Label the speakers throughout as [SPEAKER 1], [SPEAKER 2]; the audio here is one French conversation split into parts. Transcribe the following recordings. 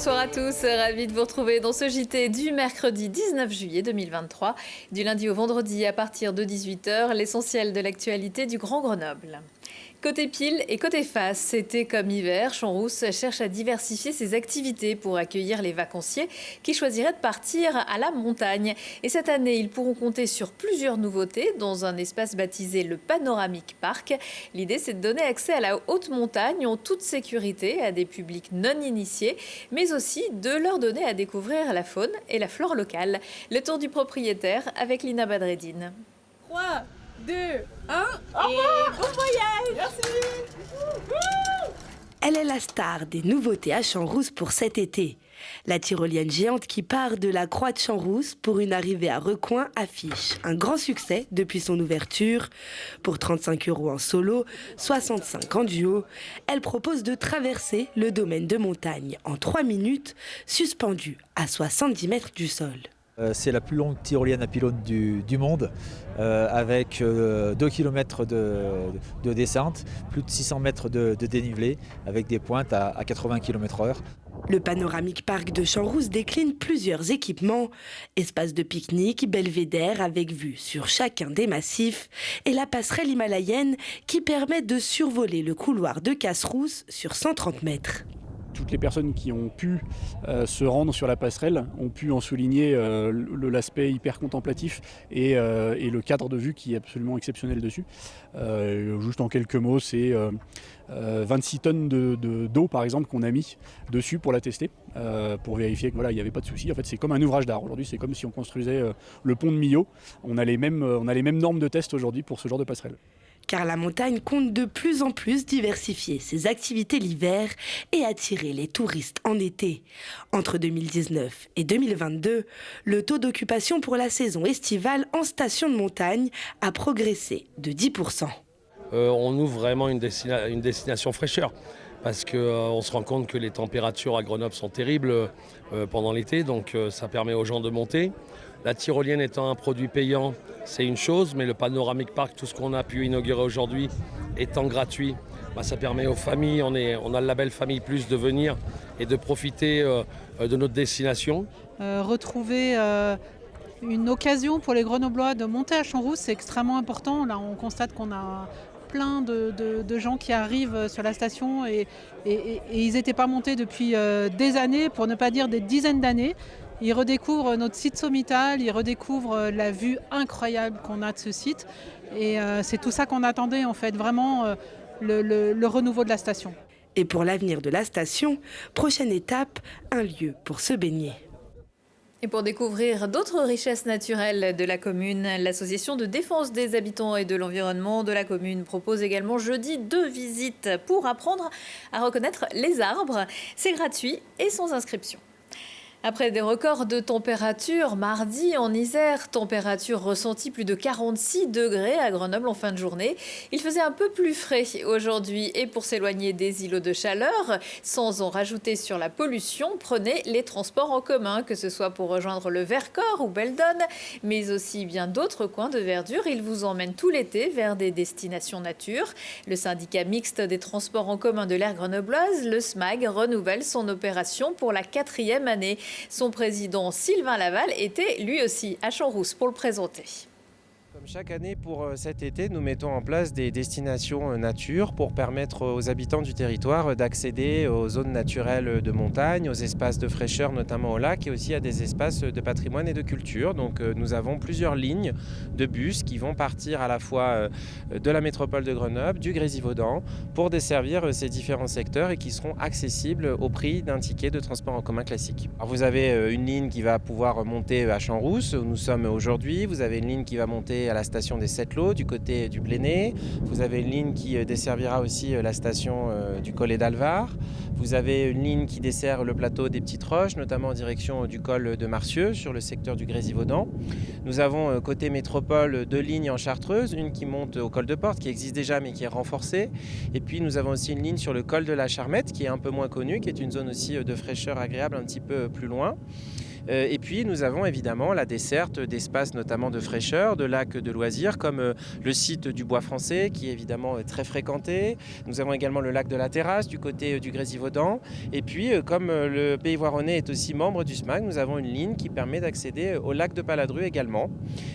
[SPEAKER 1] bonsoir à tous, ravi de vous retrouver dans ce JT du mercredi 19 juillet 2023. Du lundi au vendredi à partir de 18h, l'essentiel de l'actualité du Grand Grenoble. Côté pile et côté face, c'était comme hiver, Champs-Rousses cherche à diversifier ses activités pour accueillir les vacanciers qui choisiraient de partir à la montagne. Et cette année, ils pourront compter sur plusieurs nouveautés dans un espace baptisé le Panoramic Park. L'idée, c'est de donner accès à la haute montagne en toute sécurité à des publics non initiés, mais aussi de leur donner à découvrir la faune et la flore locale. Le tour du propriétaire avec Lina Badreddine.
[SPEAKER 2] 3, 2, 1 et bon voyage. Merci.
[SPEAKER 3] Elle est la star des nouveautés à Champs-Rousses pour cet été. La tyrolienne géante qui part de la Croix de Champs-Rousses pour une arrivée à Recoin affiche un grand succès depuis son ouverture. Pour 35 € en solo, 65 en duo, elle propose de traverser le domaine de montagne en 3 minutes, suspendue à 70 mètres du sol.
[SPEAKER 4] C'est la plus longue tyrolienne à pylône du monde, avec 2 km de descente, plus de 600 mètres de dénivelé, avec des pointes à 80 km/h.
[SPEAKER 3] Le Panoramic Park de Champs-Rousses décline plusieurs équipements, espace de pique-nique, belvédère avec vue sur chacun des massifs et la passerelle himalayenne qui permet de survoler le couloir de Casse-Rousse sur 130 mètres.
[SPEAKER 5] Toutes les personnes qui ont pu se rendre sur la passerelle ont pu en souligner l'aspect hyper contemplatif et le cadre de vue qui est absolument exceptionnel dessus. Juste en quelques mots, c'est 26 tonnes d'eau par exemple qu'on a mis dessus pour la tester, pour vérifier qu'il n'y avait pas de souci. En fait, c'est comme un ouvrage d'art. Aujourd'hui, c'est comme si on construisait le pont de Millau. On a les mêmes normes de test aujourd'hui pour ce genre de passerelle.
[SPEAKER 3] Car la montagne compte de plus en plus diversifier ses activités l'hiver et attirer les touristes en été. Entre 2019 et 2022, le taux d'occupation pour la saison estivale en station de montagne a progressé de 10%.
[SPEAKER 6] On ouvre vraiment une destination fraîcheur parce qu'on se rend compte que les températures à Grenoble sont terribles pendant l'été, donc ça permet aux gens de monter. La tyrolienne étant un produit payant, c'est une chose, mais le Panoramic Park, tout ce qu'on a pu inaugurer aujourd'hui, étant gratuit, ça permet aux familles, on a le label Famille Plus de venir et de profiter de notre destination.
[SPEAKER 7] Retrouver une occasion pour les Grenoblois de monter à Champs-Rousses, c'est extrêmement important. Là, on constate qu'on a plein de gens qui arrivent sur la station et ils n'étaient pas montés depuis des années, pour ne pas dire des dizaines d'années. Ils redécouvrent notre site sommital, ils redécouvrent la vue incroyable qu'on a de ce site. Et c'est tout ça qu'on attendait en fait, vraiment le renouveau de la station.
[SPEAKER 3] Et pour l'avenir de la station, prochaine étape, un lieu pour se baigner.
[SPEAKER 1] Et pour découvrir d'autres richesses naturelles de la commune, l'association de défense des habitants et de l'environnement de la commune propose également jeudi 2 visites pour apprendre à reconnaître les arbres. C'est gratuit et sans inscription. Après des records de température, mardi en Isère, température ressentie plus de 46 degrés à Grenoble en fin de journée. Il faisait un peu plus frais aujourd'hui et pour s'éloigner des îlots de chaleur, sans en rajouter sur la pollution, prenez les transports en commun, que ce soit pour rejoindre le Vercors ou Beldonne, mais aussi bien d'autres coins de verdure. Ils vous emmènent tout l'été vers des destinations nature. Le syndicat mixte des transports en commun de l'aire grenobloise, le SMAG, renouvelle son opération pour la 4e année. Son président Sylvain Laval était lui aussi à Champs-Rousses pour le présenter.
[SPEAKER 8] Comme chaque année pour cet été, nous mettons en place des destinations nature pour permettre aux habitants du territoire d'accéder aux zones naturelles de montagne, aux espaces de fraîcheur, notamment au lac, et aussi à des espaces de patrimoine et de culture. Donc nous avons plusieurs lignes de bus qui vont partir à la fois de la métropole de Grenoble, du Grésivaudan, pour desservir ces différents secteurs et qui seront accessibles au prix d'un ticket de transport en commun classique. Alors vous avez une ligne qui va pouvoir monter à Champs-Rousses, où nous sommes aujourd'hui. Vous avez une ligne qui va monter à la station des Sept-Lots du côté du Blénay. Vous avez une ligne qui desservira aussi la station du Collet d'Alvar. Vous avez une ligne qui dessert le plateau des Petites Roches, notamment en direction du col de Marcieux, sur le secteur du Grésivaudan. Nous avons côté métropole 2 lignes en Chartreuse, une qui monte au col de Porte, qui existe déjà mais qui est renforcée. Et puis nous avons aussi une ligne sur le col de la Charmette, qui est un peu moins connue, qui est une zone aussi de fraîcheur agréable un petit peu plus loin. Et puis nous avons évidemment la desserte d'espaces notamment de fraîcheur, de lacs de loisirs comme le site du Bois Français qui est évidemment très fréquenté. Nous avons également le lac de la Terrasse du côté du Grésivaudan. Et puis comme le Pays Voironnais est aussi membre du SMAC, nous avons une ligne qui permet d'accéder au lac de Paladru également.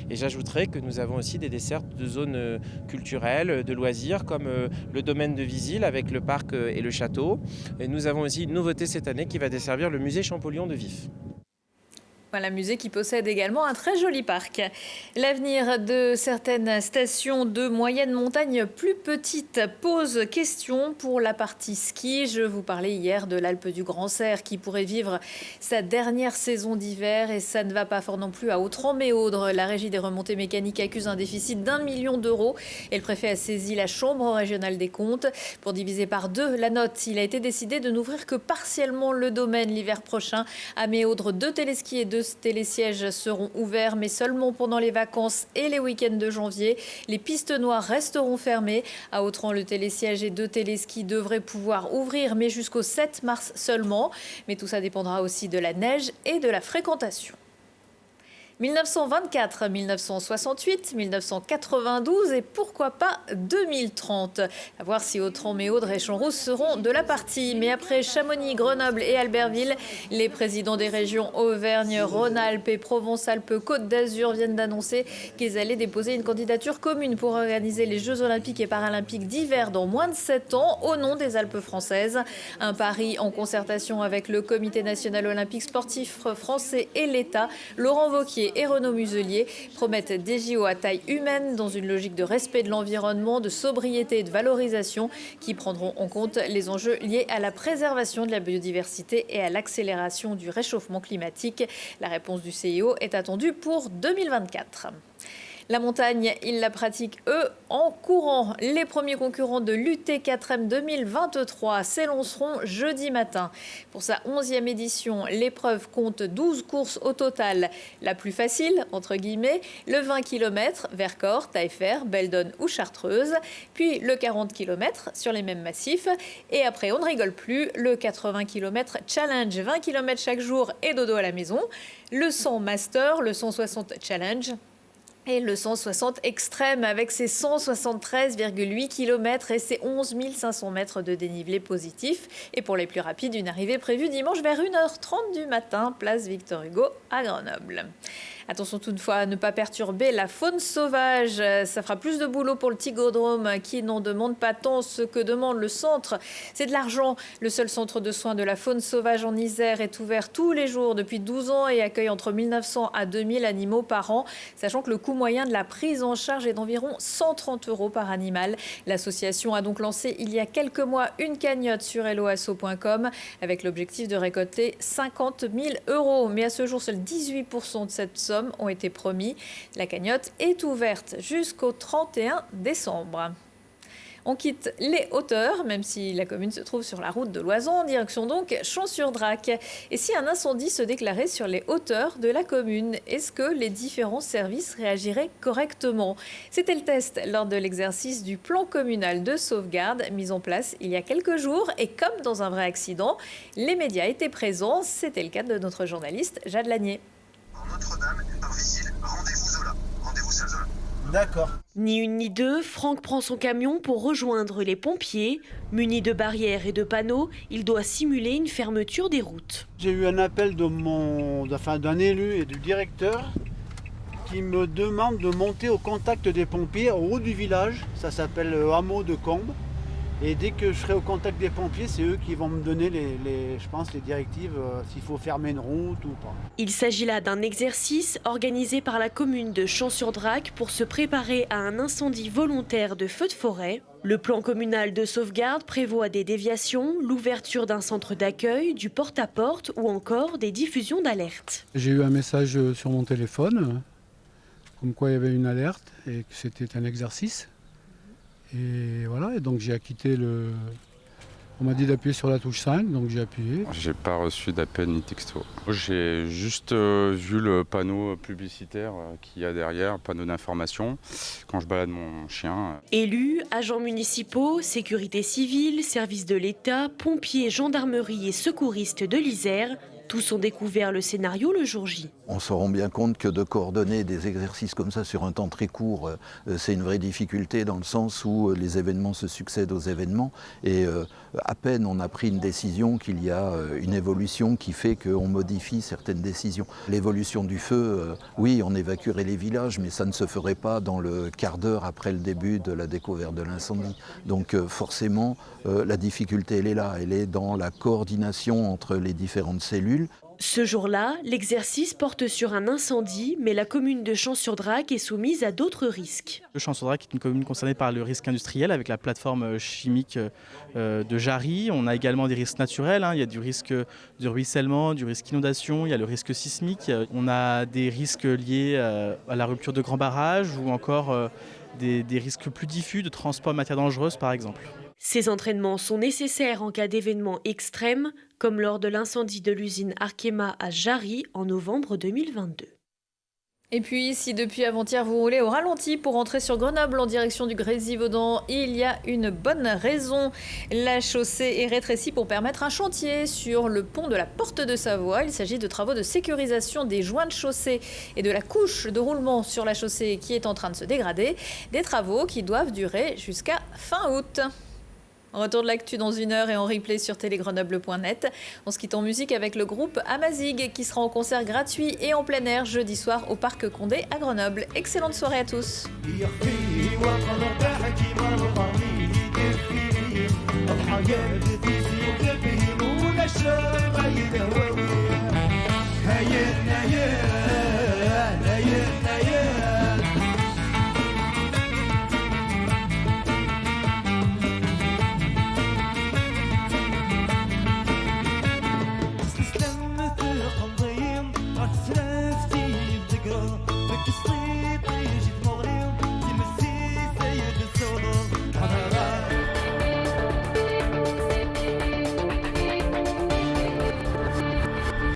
[SPEAKER 8] Et j'ajouterai que nous avons aussi des dessertes de zones culturelles, de loisirs comme le domaine de Visil avec le parc et le château. Et nous avons aussi une nouveauté cette année qui va desservir le musée Champollion de Vif.
[SPEAKER 1] Voilà, musée qui possède également un très joli parc. L'avenir de certaines stations de moyenne montagne plus petites pose question pour la partie ski. Je vous parlais hier de l'Alpe du Grand Serre qui pourrait vivre sa dernière saison d'hiver et ça ne va pas fort non plus à Autran-Méaudre. La régie des remontées mécaniques accuse un déficit d'1 million d'euros et le préfet a saisi la Chambre régionale des comptes. Pour diviser par 2 la note, il a été décidé de n'ouvrir que partiellement le domaine l'hiver prochain. À Méaudre, 2 téléskis et 2 télésièges seront ouverts, mais seulement pendant les vacances et les week-ends de janvier. Les pistes noires resteront fermées. À Autran, le télésiège et 2 téléskis devraient pouvoir ouvrir, mais jusqu'au 7 mars seulement. Mais tout ça dépendra aussi de la neige et de la fréquentation. 1924, 1968, 1992 et pourquoi pas 2030. À voir si Autran-Méaudre et Champs-Rousse seront de la partie. Mais après Chamonix, Grenoble et Albertville, les présidents des régions Auvergne, Rhône-Alpes et Provence-Alpes-Côte d'Azur viennent d'annoncer qu'ils allaient déposer une candidature commune pour organiser les Jeux Olympiques et Paralympiques d'hiver dans moins de 7 ans au nom des Alpes françaises. Un pari en concertation avec le Comité national olympique sportif français et l'État. Laurent Wauquiez et Renaud Muselier promettent des JO à taille humaine dans une logique de respect de l'environnement, de sobriété et de valorisation qui prendront en compte les enjeux liés à la préservation de la biodiversité et à l'accélération du réchauffement climatique. La réponse du CIO est attendue pour 2024. La montagne, ils la pratiquent, eux, en courant. Les premiers concurrents de l'UT4M 2023 s'élanceront jeudi matin. Pour sa 11e édition, l'épreuve compte 12 courses au total. La plus facile, entre guillemets, le 20 km, Vercors, Taillefer, Beldon ou Chartreuse. Puis le 40 km sur les mêmes massifs. Et après, on ne rigole plus, le 80 km Challenge, 20 km chaque jour et dodo à la maison. Le 100 Master, le 160 Challenge. Et le 160 extrême avec ses 173,8 km et ses 11 500 mètres de dénivelé positif. Et pour les plus rapides, une arrivée prévue dimanche vers 1h30 du matin, place Victor Hugo à Grenoble. Attention toutefois à ne pas perturber la faune sauvage. Ça fera plus de boulot pour le Tigodrome qui n'en demande pas tant. Ce que demande le centre, c'est de l'argent. Le seul centre de soins de la faune sauvage en Isère est ouvert tous les jours depuis 12 ans et accueille entre 1900 à 2000 animaux par an, sachant que le coût moyen de la prise en charge est d'environ 130 € par animal. L'association a donc lancé il y a quelques mois une cagnotte sur helloasso.com avec l'objectif de récolter 50 000 €. Mais à ce jour, seuls 18% de cette somme ont été promis. La cagnotte est ouverte jusqu'au 31 décembre. On quitte les hauteurs, même si la commune se trouve sur la route de l'Oison, en direction donc Champs-sur-Drac. Et si un incendie se déclarait sur les hauteurs de la commune, est-ce que les différents services réagiraient correctement? C'était le test lors de l'exercice du plan communal de sauvegarde mis en place il y a quelques jours. Et comme dans un vrai accident, les médias étaient présents. C'était le cas de notre journaliste Jade Lanier.
[SPEAKER 9] Notre-Dame, par Visil, rendez-vous Zola. Rendez-vous salle Zola.
[SPEAKER 3] D'accord. Ni une ni deux, Franck prend son camion pour rejoindre les pompiers. Muni de barrières et de panneaux, il doit simuler une fermeture des routes.
[SPEAKER 10] J'ai eu un appel d'un élu et du directeur qui me demande de monter au contact des pompiers au haut du village. Ça s'appelle le hameau de Combe. Et dès que je serai au contact des pompiers, c'est eux qui vont me donner je pense, les directives, s'il faut fermer une route ou pas.
[SPEAKER 3] Il s'agit là d'un exercice organisé par la commune de Champs-sur-Drac pour se préparer à un incendie volontaire de feu de forêt. Le plan communal de sauvegarde prévoit des déviations, l'ouverture d'un centre d'accueil, du porte-à-porte ou encore des diffusions d'alerte.
[SPEAKER 11] J'ai eu un message sur mon téléphone, comme quoi il y avait une alerte et que c'était un exercice. Et voilà, et donc j'ai acquitté le... On m'a dit d'appuyer sur la touche 5, donc j'ai appuyé.
[SPEAKER 12] J'ai pas reçu d'appel ni texto. J'ai juste vu le panneau publicitaire qu'il y a derrière, panneau d'information, quand je balade mon chien.
[SPEAKER 3] Élus, agents municipaux, sécurité civile, services de l'État, pompiers, gendarmerie et secouristes de l'Isère, Tous ont découvert le scénario le jour J.
[SPEAKER 13] On se rend bien compte que de coordonner des exercices comme ça sur un temps très court, c'est une vraie difficulté dans le sens où les événements se succèdent aux événements et à peine on a pris une décision qu'il y a une évolution qui fait qu'on modifie certaines décisions. L'évolution du feu, oui, on évacuerait les villages, mais ça ne se ferait pas dans le quart d'heure après le début de la découverte de l'incendie. Donc forcément, la difficulté, elle est là, elle est dans la coordination entre les différentes cellules.
[SPEAKER 3] Ce jour-là, l'exercice porte sur un incendie, mais la commune de Champs-sur-Drac est soumise à d'autres risques.
[SPEAKER 14] Champs-sur-Drac est une commune concernée par le risque industriel avec la plateforme chimique de Jarry. On a également des risques naturels, il y a du risque de ruissellement, du risque inondation, il y a le risque sismique. On a des risques liés à la rupture de grands barrages ou encore des risques plus diffus de transport de matières dangereuses par exemple.
[SPEAKER 3] Ces entraînements sont nécessaires en cas d'événements extrêmes, comme lors de l'incendie de l'usine Arkema à Jarry en novembre 2022.
[SPEAKER 1] Et puis, si depuis avant-hier vous roulez au ralenti pour rentrer sur Grenoble en direction du Grésivaudan, il y a une bonne raison. La chaussée est rétrécie pour permettre un chantier sur le pont de la Porte de Savoie. Il s'agit de travaux de sécurisation des joints de chaussée et de la couche de roulement sur la chaussée qui est en train de se dégrader. Des travaux qui doivent durer jusqu'à fin août. Retour de l'actu dans 1 heure et en replay sur télégrenoble.net. On se quitte en musique avec le groupe Amazigh qui sera en concert gratuit et en plein air jeudi soir au Parc Condé à Grenoble. Excellente soirée à tous.
[SPEAKER 15] هيا